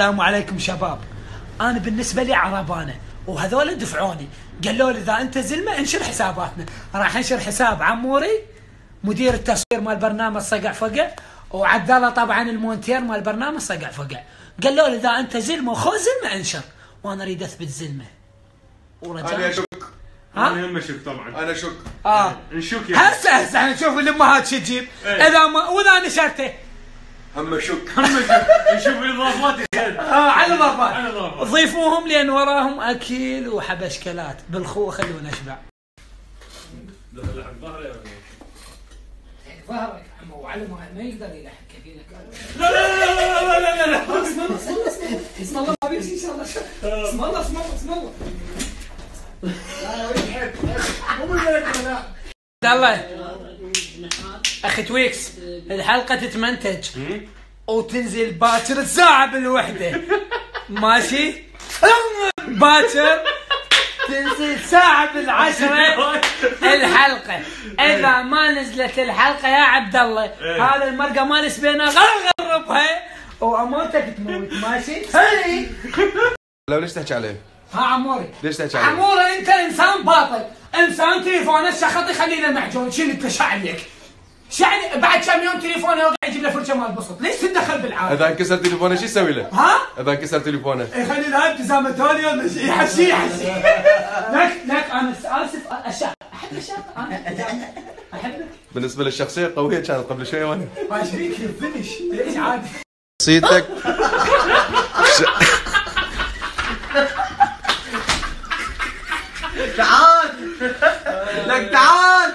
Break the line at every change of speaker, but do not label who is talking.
السلام عليكم شباب. انا بالنسبه لي عربانه وهذول دفعوني، قالوا لي اذا انت زلمه انشر حساباتنا. راح انشر حساب عموري مدير التصوير مال برنامج صقع فقع، وعبد الله طبعا المونتير مال برنامج صقع فقع. قالوا لي اذا انت زلمه وخو زلمه انشر، وانا اريد اثبت زلمه ورجال.
انا اشك.
ها؟
انا هم اشك طبعا. انا اشك. نشك يعني.
هسه نشوف الامهات شو تجيب. اذا ما واذا نشرته
هم اشك. نشوف الاضافات يزيد.
على الاضافات ضيفوهم لان وراهم اكل وحبشكلات بالخو، خلونا نشبع.
دخل حق ظهري ولا
ظهرك عمو، وعلى ما يقدر يلحق كفيلك.
لا
اسم الله ما بيمشي ان شاء الله. اسم الله اسم الله اسم الله. الله اخي تويكس، الحلقه تتمنتج وتنزل باكر الساعه بالوحده، ماشي؟ باكر تنزل ساعه بالعشره الحلقه. اذا ما نزلت الحلقه يا عبد الله هذا المرقه ما نسبينا غربها واموتك تموت، ماشي؟ هي
لو ليش تحكي عليه؟
ها عموري
ليش تحكي عليه؟
عموري انت انسان باطل، انسان تليفونه شخط يخلينا معجون. شيل انت شعلك شعل بعد كم يوم تليفونه يوقع يجيب له فرشه مال بسط. ليش تتدخل بالعالم؟
اذا انكسر تليفونه شو يسوي له؟
ها؟
اذا انكسر تليفونه
يخلي لها ابتسامه ثانيه ولا شيء، يحشي لك انا اسف اشياء احب اشياء انا احبك.
بالنسبه للشخصيه قويه كانت قبل شويه وانا
ما شريك فينش ليش عادي
صيتك
تعال لك تعال